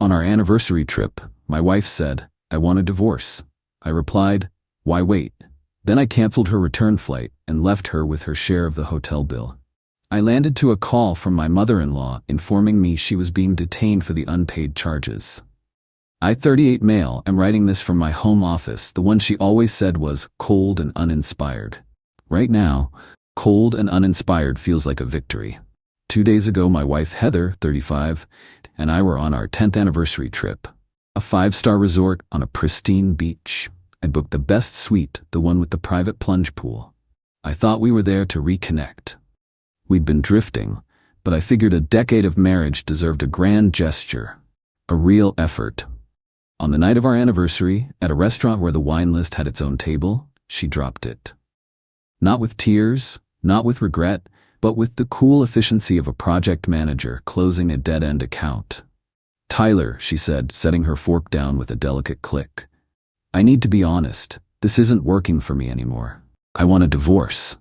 On our anniversary trip, my wife said, "I want a divorce." I replied, "Why wait?" Then I canceled her return flight and left her with her share of the hotel bill. I landed to a call from my mother-in-law informing me she was being detained for the unpaid charges. I, 38 male, am writing this from my home office, the one she always said was cold and uninspired. Right now, cold and uninspired feels like a victory. 2 days ago, my wife Heather, 35, and I were on our 10th anniversary trip. A 5-star resort on a pristine beach. I'd booked the best suite, the one with the private plunge pool. I thought we were there to reconnect. We'd been drifting, but I figured a decade of marriage deserved a grand gesture, a real effort. On the night of our anniversary, at a restaurant where the wine list had its own table, she dropped it. Not with tears, not with regret, but with the cool efficiency of a project manager closing a dead-end account. "Tyler," she said, setting her fork down with a delicate click. "I need to be honest. This isn't working for me anymore. I want a divorce."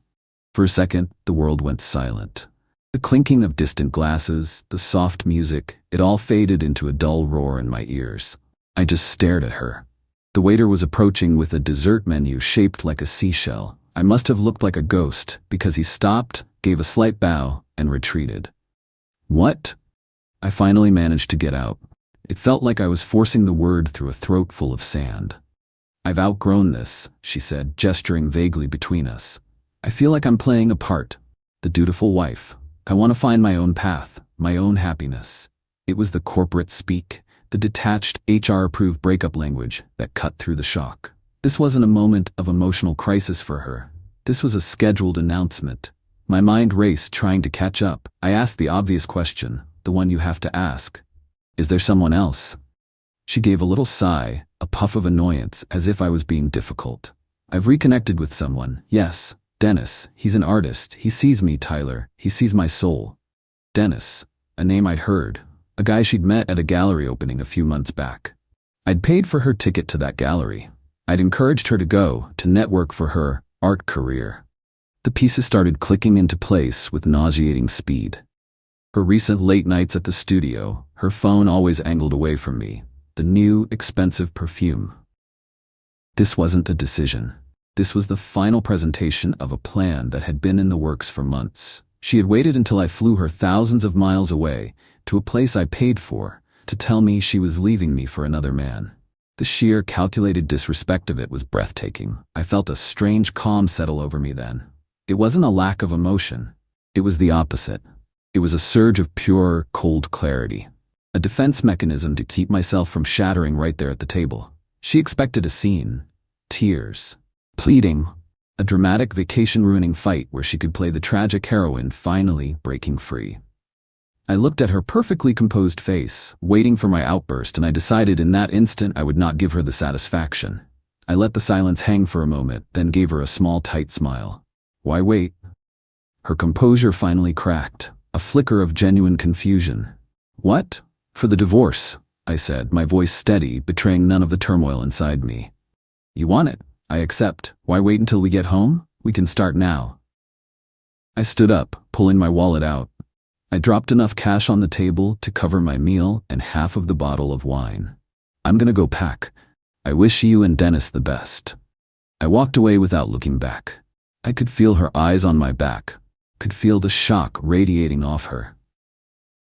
For a second, the world went silent. The clinking of distant glasses, the soft music, it all faded into a dull roar in my ears. I just stared at her. The waiter was approaching with a dessert menu shaped like a seashell. I must have looked like a ghost because he stopped, gave a slight bow, and retreated. "What?" I finally managed to get out. It felt like I was forcing the word through a throat full of sand. "I've outgrown this," she said, gesturing vaguely between us. "I feel like I'm playing a part, the dutiful wife. I want to find my own path, my own happiness." It was the corporate speak, the detached, HR-approved breakup language that cut through the shock. This wasn't a moment of emotional crisis for her. This was a scheduled announcement. My mind raced, trying to catch up. I asked the obvious question, the one you have to ask. "Is there someone else?" She gave a little sigh, a puff of annoyance, as if I was being difficult. "I've reconnected with someone, yes. Dennis, he's an artist. He sees me, Tyler. He sees my soul." Dennis, a name I'd heard, a guy she'd met at a gallery opening a few months back. I'd paid for her ticket to that gallery. I'd encouraged her to go, to network for her art career. The pieces started clicking into place with nauseating speed. Her recent late nights at the studio, her phone always angled away from me, the new, expensive perfume. This wasn't a decision. This was the final presentation of a plan that had been in the works for months. She had waited until I flew her thousands of miles away, to a place I paid for, to tell me she was leaving me for another man. The sheer, calculated disrespect of it was breathtaking. I felt a strange calm settle over me then. It wasn't a lack of emotion. It was the opposite. It was a surge of pure, cold clarity. A defense mechanism to keep myself from shattering right there at the table. She expected a scene. Tears. Pleading. A dramatic vacation-ruining fight where she could play the tragic heroine finally breaking free. I looked at her perfectly composed face, waiting for my outburst, and I decided in that instant I would not give her the satisfaction. I let the silence hang for a moment, then gave her a small, tight smile. "Why wait?" Her composure finally cracked, a flicker of genuine confusion. "What?" "For the divorce," I said, my voice steady, betraying none of the turmoil inside me. "You want it? I accept. Why wait until we get home? We can start now." I stood up, pulling my wallet out. I dropped enough cash on the table to cover my meal and half of the bottle of wine. "I'm gonna go pack. I wish you and Dennis the best." I walked away without looking back. I could feel her eyes on my back, could feel the shock radiating off her.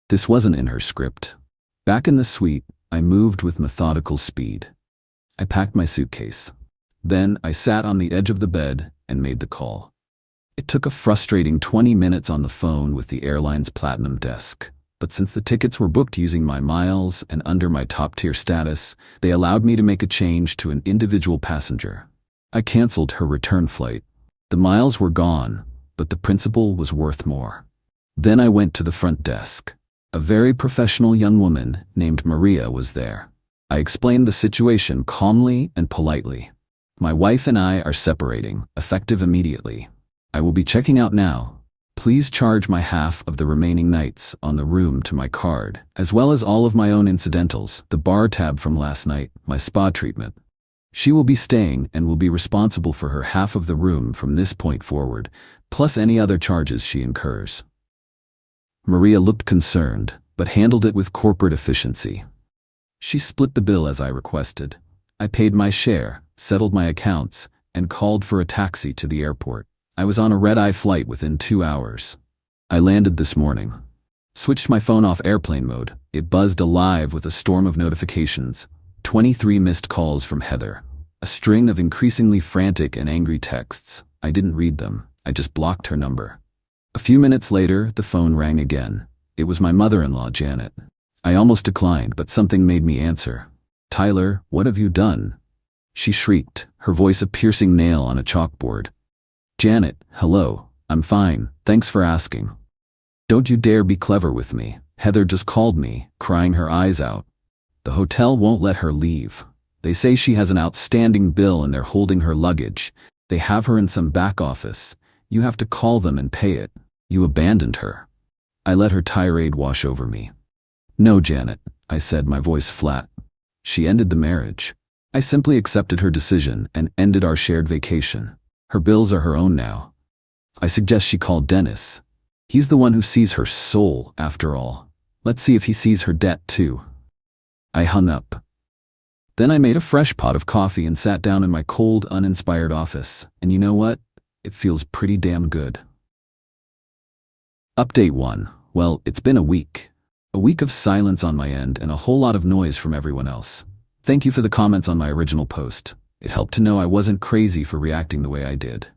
This wasn't in her script. Back in the suite, I moved with methodical speed. I packed my suitcase. Then I sat on the edge of the bed and made the call. It took a frustrating 20 minutes on the phone with the airline's platinum desk. But since the tickets were booked using my miles and under my top-tier status, they allowed me to make a change to an individual passenger. I canceled her return flight. The miles were gone, but the principal was worth more. Then I went to the front desk. A very professional young woman named Maria was there. I explained the situation calmly and politely. "My wife and I are separating, effective immediately. I will be checking out now. Please charge my half of the remaining nights on the room to my card, as well as all of my own incidentals, the bar tab from last night, my spa treatment. She will be staying and will be responsible for her half of the room from this point forward, plus any other charges she incurs." Maria looked concerned, but handled it with corporate efficiency. She split the bill as I requested. I paid my share, settled my accounts, and called for a taxi to the airport. I was on a red-eye flight within 2 hours. I landed this morning. Switched my phone off airplane mode. It buzzed alive with a storm of notifications. 23 missed calls from Heather. A string of increasingly frantic and angry texts. I didn't read them. I just blocked her number. A few minutes later, the phone rang again. It was my mother-in-law, Janet. I almost declined, but something made me answer. "Tyler, what have you done?" She shrieked, her voice a piercing nail on a chalkboard. "Janet, hello. I'm fine. Thanks for asking. Don't you dare be clever with me. Heather just called me, crying her eyes out. The hotel won't let her leave. They say she has an outstanding bill and they're holding her luggage. They have her in some back office. You have to call them and pay it. You abandoned her." I let her tirade wash over me. "No, Janet," I said, my voice flat. She ended the marriage. I simply accepted her decision and ended our shared vacation. Her bills are her own now. I suggest she call Dennis. He's the one who sees her soul, after all. Let's see if he sees her debt, too. I hung up. Then I made a fresh pot of coffee and sat down in my cold, uninspired office. And you know what? It feels pretty damn good. Update 1. Well, it's been a week. A week of silence on my end and a whole lot of noise from everyone else. Thank you for the comments on my original post. It helped to know I wasn't crazy for reacting the way I did.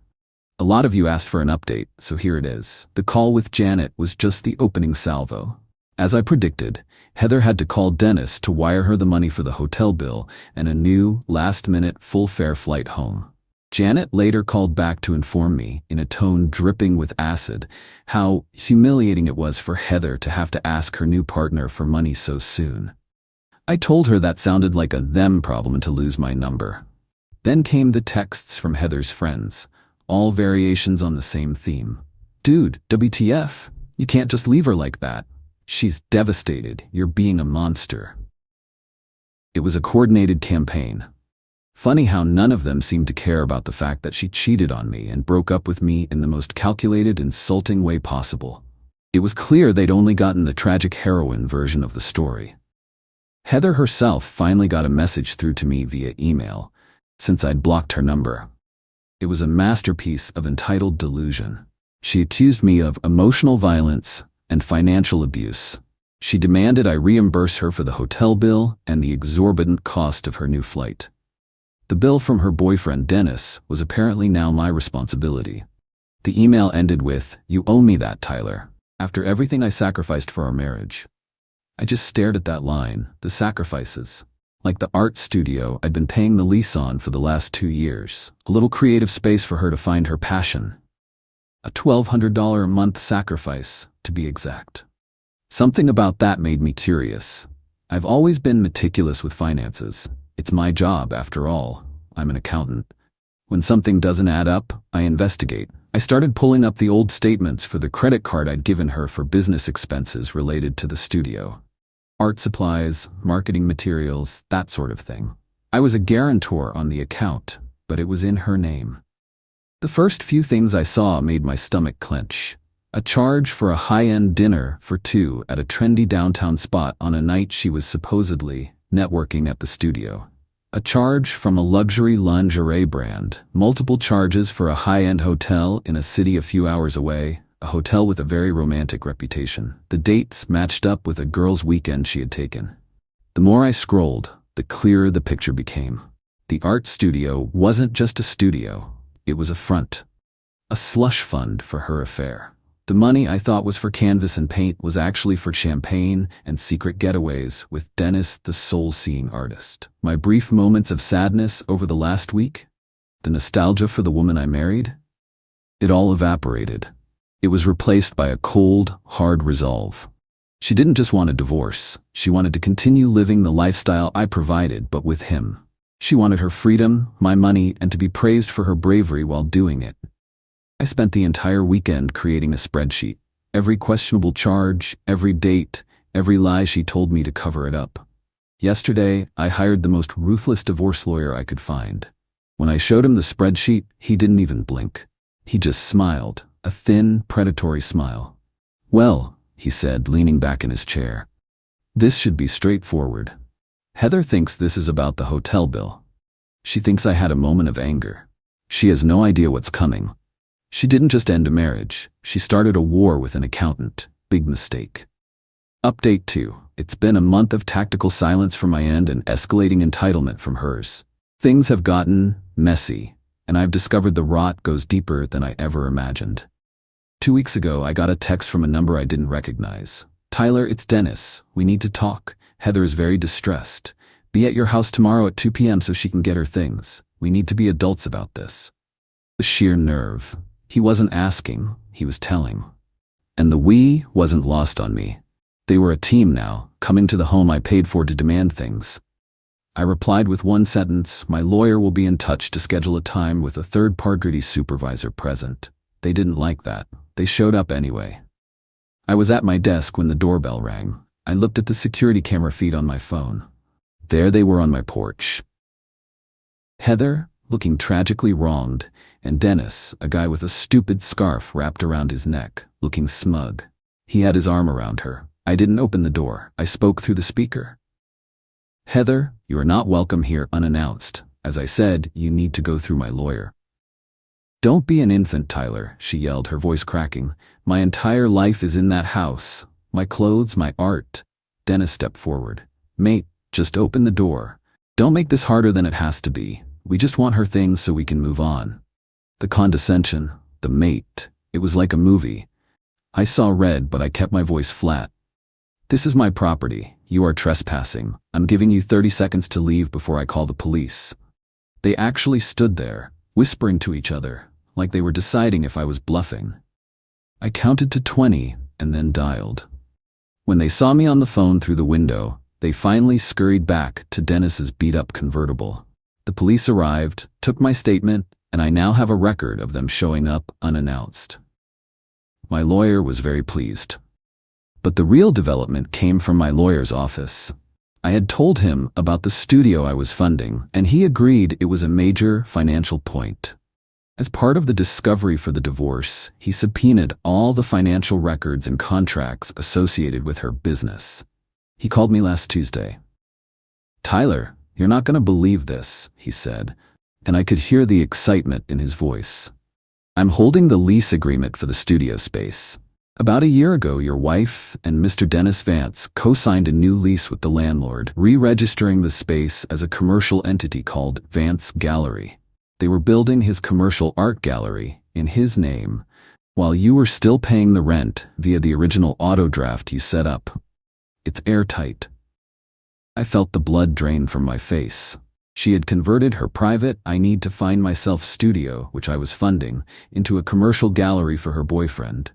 A lot of you asked for an update, so here it is. The call with Janet was just the opening salvo. As I predicted, Heather had to call Dennis to wire her the money for the hotel bill and a new, last-minute, full-fare flight home. Janet later called back to inform me, in a tone dripping with acid, how humiliating it was for Heather to have to ask her new partner for money so soon. I told her that sounded like a them problem and to lose my number. Then came the texts from Heather's friends, all variations on the same theme. "Dude, WTF? You can't just leave her like that. She's devastated. You're being a monster." It was a coordinated campaign. Funny how none of them seemed to care about the fact that she cheated on me and broke up with me in the most calculated, insulting way possible. It was clear they'd only gotten the tragic heroine version of the story. Heather herself finally got a message through to me via email, since I'd blocked her number. It was a masterpiece of entitled delusion. She accused me of emotional violence and financial abuse. She demanded I reimburse her for the hotel bill and the exorbitant cost of her new flight. The bill from her boyfriend, Dennis, was apparently now my responsibility. The email ended with, "You owe me that, Tyler, after everything I sacrificed for our marriage." I just stared at that line, the sacrifices. Like the art studio I'd been paying the lease on for the last 2 years, a little creative space for her to find her passion. A $1,200 a month sacrifice, to be exact. Something about that made me curious. I've always been meticulous with finances. It's my job, after all. I'm an accountant. When something doesn't add up, I investigate. I started pulling up the old statements for the credit card I'd given her for business expenses related to the studio. Art supplies, marketing materials, that sort of thing. I was a guarantor on the account, but it was in her name. The first few things I saw made my stomach clench. A charge for a high-end dinner for 2 at a trendy downtown spot on a night she was supposedly networking at the studio. A charge from a luxury lingerie brand. Multiple charges for a high-end hotel in a city a few hours away. A hotel with a very romantic reputation. The dates matched up with a girl's weekend she had taken. The more I scrolled, the clearer the picture became. The art studio wasn't just a studio. It was a front. A slush fund for her affair. The money I thought was for canvas and paint was actually for champagne and secret getaways with Dennis, the soul-seeing artist. My brief moments of sadness over the last week, the nostalgia for the woman I married, it all evaporated. It was replaced by a cold, hard resolve. She didn't just want a divorce. She wanted to continue living the lifestyle I provided, but with him. She wanted her freedom, my money, and to be praised for her bravery while doing it. I spent the entire weekend creating a spreadsheet. Every questionable charge, every date, every lie she told me to cover it up. Yesterday, I hired the most ruthless divorce lawyer I could find. When I showed him the spreadsheet, he didn't even blink. He just smiled, a thin, predatory smile. "Well," he said, leaning back in his chair, "this should be straightforward. Heather thinks this is about the hotel bill. She thinks I had a moment of anger. She has no idea what's coming. She didn't just end a marriage. She started a war with an accountant. Big mistake. Update 2. It's been a month of tactical silence from my end and escalating entitlement from hers. Things have gotten messy, and I've discovered the rot goes deeper than I ever imagined. 2 weeks ago, I got a text from a number I didn't recognize. "Tyler, it's Dennis. We need to talk. Heather is very distressed. Be at your house tomorrow at 2 p.m. so she can get her things. We need to be adults about this." The sheer nerve. He wasn't asking, he was telling. And the "we" wasn't lost on me. They were a team now, coming to the home I paid for to demand things. I replied with one sentence, "My lawyer will be in touch to schedule a time with a third-party supervisor present." They didn't like that. They showed up anyway. I was at my desk when the doorbell rang. I looked at the security camera feed on my phone. There they were on my porch. Heather, looking tragically wronged, and Dennis, a guy with a stupid scarf wrapped around his neck, looking smug. He had his arm around her. I didn't open the door. I spoke through the speaker. "Heather, you are not welcome here unannounced. As I said, you need to go through my lawyer." "Don't be an infant, Tyler," she yelled, her voice cracking. "My entire life is in that house. My clothes, my art." Dennis stepped forward. "Mate, just open the door. Don't make this harder than it has to be. We just want her things so we can move on." The condescension, the mate, it was like a movie. I saw red, but I kept my voice flat. "This is my property. You are trespassing. I'm giving you 30 seconds to leave before I call the police." They actually stood there, whispering to each other, like they were deciding if I was bluffing. I counted to 20 and then dialed. When they saw me on the phone through the window, they finally scurried back to Dennis's beat-up convertible. The police arrived, took my statement, and I now have a record of them showing up unannounced. My lawyer was very pleased. But the real development came from my lawyer's office. I had told him about the studio I was funding, and he agreed it was a major financial point. As part of the discovery for the divorce, he subpoenaed all the financial records and contracts associated with her business. He called me last Tuesday. "Tyler, you're not going to believe this," he said, and I could hear the excitement in his voice. "I'm holding the lease agreement for the studio space. About a year ago, your wife and Mr. Dennis Vance co-signed a new lease with the landlord, re-registering the space as a commercial entity called Vance Gallery. They were building his commercial art gallery in his name, while you were still paying the rent via the original auto draft you set up. It's airtight." I felt the blood drain from my face. She had converted her private "I need to find myself" studio, which I was funding, into a commercial gallery for her boyfriend.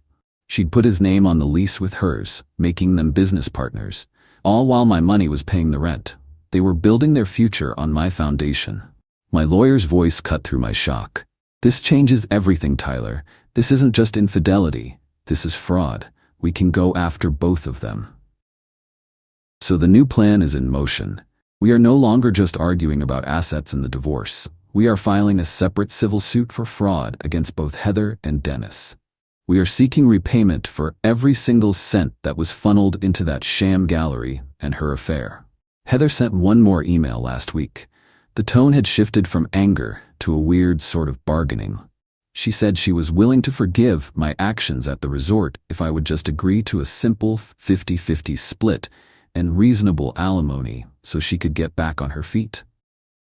She'd put his name on the lease with hers, making them business partners, all while my money was paying the rent. They were building their future on my foundation. My lawyer's voice cut through my shock. "This changes everything, Tyler. This isn't just infidelity. This is fraud. We can go after both of them." So the new plan is in motion. We are no longer just arguing about assets in the divorce. We are filing a separate civil suit for fraud against both Heather and Dennis. We are seeking repayment for every single cent that was funneled into that sham gallery and her affair. Heather sent one more email last week. The tone had shifted from anger to a weird sort of bargaining. She said she was willing to forgive my actions at the resort if I would just agree to a simple 50-50 split and reasonable alimony so she could get back on her feet.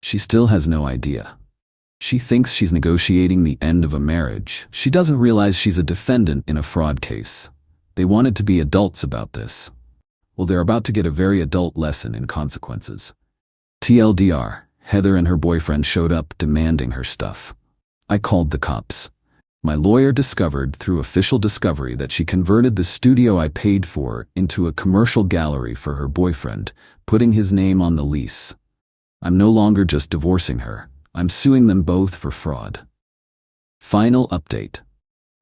She still has no idea. She thinks she's negotiating the end of a marriage. She doesn't realize she's a defendant in a fraud case. They wanted to be adults about this. Well, they're about to get a very adult lesson in consequences. TLDR, Heather and her boyfriend showed up demanding her stuff. I called the cops. My lawyer discovered through official discovery that she converted the studio I paid for into a commercial gallery for her boyfriend, putting his name on the lease. I'm no longer just divorcing her. I'm suing them both for fraud. Final update.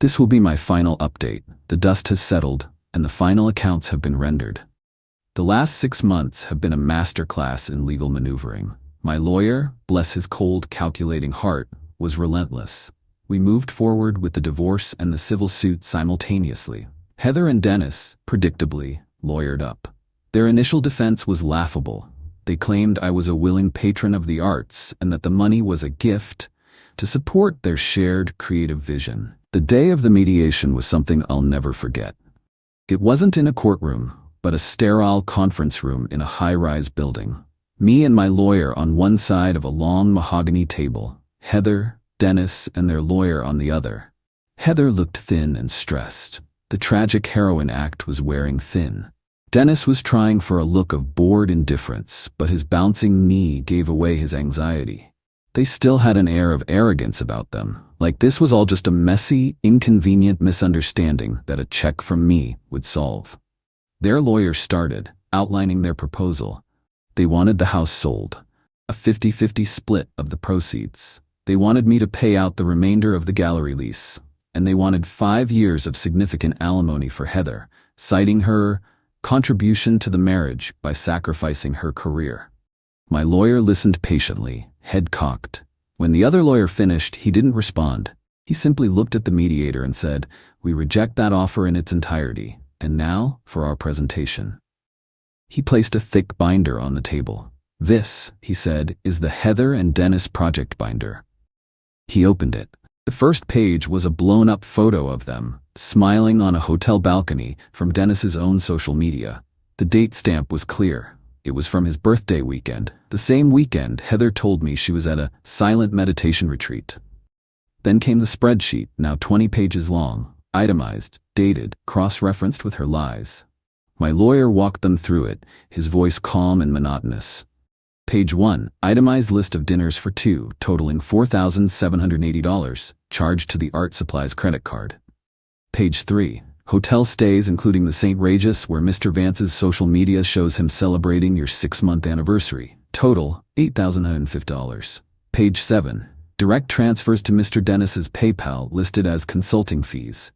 This will be my final update. The dust has settled, and the final accounts have been rendered. The last 6 months have been a masterclass in legal maneuvering. My lawyer, bless his cold, calculating heart, was relentless. We moved forward with the divorce and the civil suit simultaneously. Heather and Dennis, predictably, lawyered up. Their initial defense was laughable. They claimed I was a willing patron of the arts and that the money was a gift to support their shared creative vision. The day of the mediation was something I'll never forget. It wasn't in a courtroom, but a sterile conference room in a high-rise building. Me and my lawyer on one side of a long mahogany table, Heather, Dennis, and their lawyer on the other. Heather looked thin and stressed. The tragic heroine act was wearing thin. Dennis was trying for a look of bored indifference, but his bouncing knee gave away his anxiety. They still had an air of arrogance about them, like this was all just a messy, inconvenient misunderstanding that a check from me would solve. Their lawyer started, outlining their proposal. They wanted the house sold, a 50-50 split of the proceeds. They wanted me to pay out the remainder of the gallery lease, and they wanted 5 years of significant alimony for Heather, citing her contribution to the marriage by sacrificing her career. My lawyer listened patiently, head cocked. When the other lawyer finished, he didn't respond. He simply looked at the mediator and said, "We reject that offer in its entirety. And now, for our presentation." He placed a thick binder on the table. "This," he said, "is the Heather and Dennis project binder." He opened it. The first page was a blown-up photo of them, smiling on a hotel balcony from Dennis's own social media. The date stamp was clear. It was from his birthday weekend, the same weekend Heather told me she was at a silent meditation retreat. Then came the spreadsheet, now 20 pages long, itemized, dated, cross-referenced with her lies. My lawyer walked them through it, his voice calm and monotonous. Page 1, itemized list of dinners for 2, totaling $4,780, charged to the art supplies credit card. Page 3, hotel stays including the St. Regis where Mr. Vance's social media shows him celebrating your 6-month anniversary. Total, $8,150. Page 7, direct transfers to Mr. Dennis's PayPal listed as consulting fees.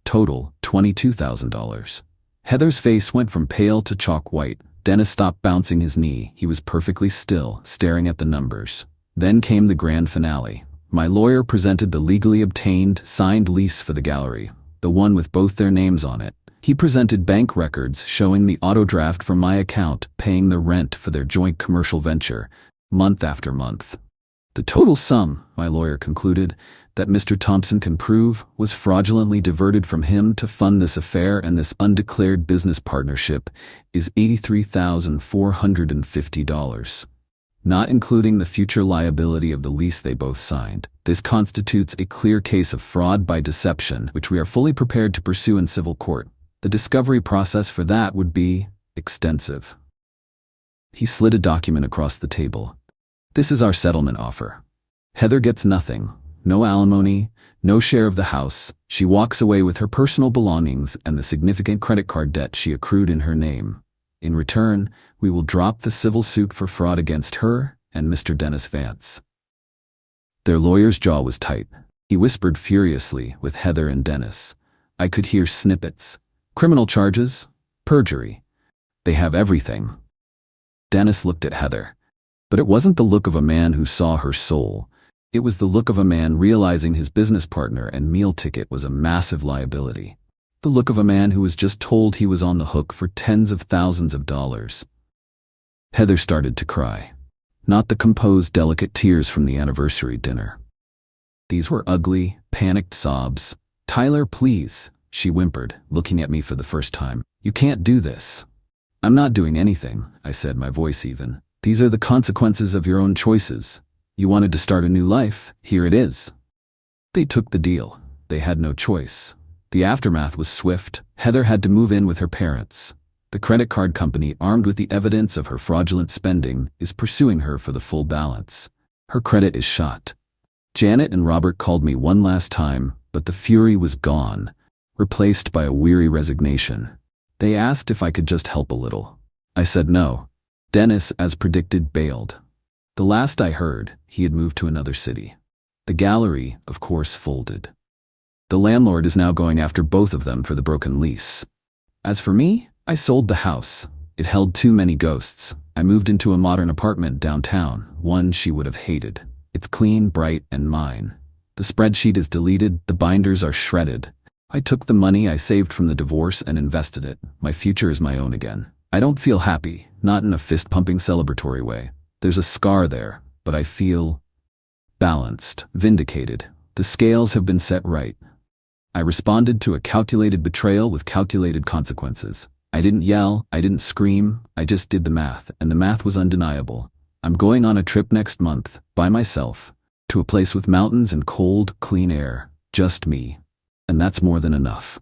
Total, $22,000. Heather's face went from pale to chalk white. Dennis stopped bouncing his knee. He was perfectly still, staring at the numbers. Then came the grand finale. My lawyer presented the legally obtained, signed lease for the gallery, the one with both their names on it. He presented bank records showing the auto draft from my account paying the rent for their joint commercial venture, month after month. The total sum, my lawyer concluded, that Mr. Thompson can prove was fraudulently diverted from him to fund this affair and this undeclared business partnership is $83,450. Not including the future liability of the lease they both signed. This constitutes a clear case of fraud by deception, which we are fully prepared to pursue in civil court. The discovery process for that would be extensive. He slid a document across the table. This is our settlement offer. Heather gets nothing. No alimony, no share of the house. She walks away with her personal belongings and the significant credit card debt she accrued in her name. In return, we will drop the civil suit for fraud against her and Mr. Dennis Vance. Their lawyer's jaw was tight. He whispered furiously with Heather and Dennis. I could hear snippets. Criminal charges, perjury. They have everything. Dennis looked at Heather. But it wasn't the look of a man who saw her soul. It was the look of a man realizing his business partner and meal ticket was a massive liability. The look of a man who was just told he was on the hook for tens of thousands of dollars. Heather started to cry. Not the composed, delicate tears from the anniversary dinner. These were ugly, panicked sobs. Tyler, please, she whimpered, looking at me for the first time. You can't do this. I'm not doing anything, I said, my voice even. These are the consequences of your own choices. You wanted to start a new life, here it is. They took the deal. They had no choice. The aftermath was swift. Heather had to move in with her parents. The credit card company, armed with the evidence of her fraudulent spending, is pursuing her for the full balance. Her credit is shot. Janet and Robert called me one last time, but the fury was gone, replaced by a weary resignation. They asked if I could just help a little. I said no. Dennis, as predicted, bailed. The last I heard, he had moved to another city. The gallery, of course, folded. The landlord is now going after both of them for the broken lease. As for me, I sold the house. It held too many ghosts. I moved into a modern apartment downtown, one she would have hated. It's clean, bright, and mine. The spreadsheet is deleted, the binders are shredded. I took the money I saved from the divorce and invested it. My future is my own again. I don't feel happy, not in a fist-pumping celebratory way. There's a scar there, but I feel balanced, vindicated. The scales have been set right. I responded to a calculated betrayal with calculated consequences. I didn't yell, I didn't scream, I just did the math, and the math was undeniable. I'm going on a trip next month, by myself, to a place with mountains and cold, clean air, just me. And that's more than enough.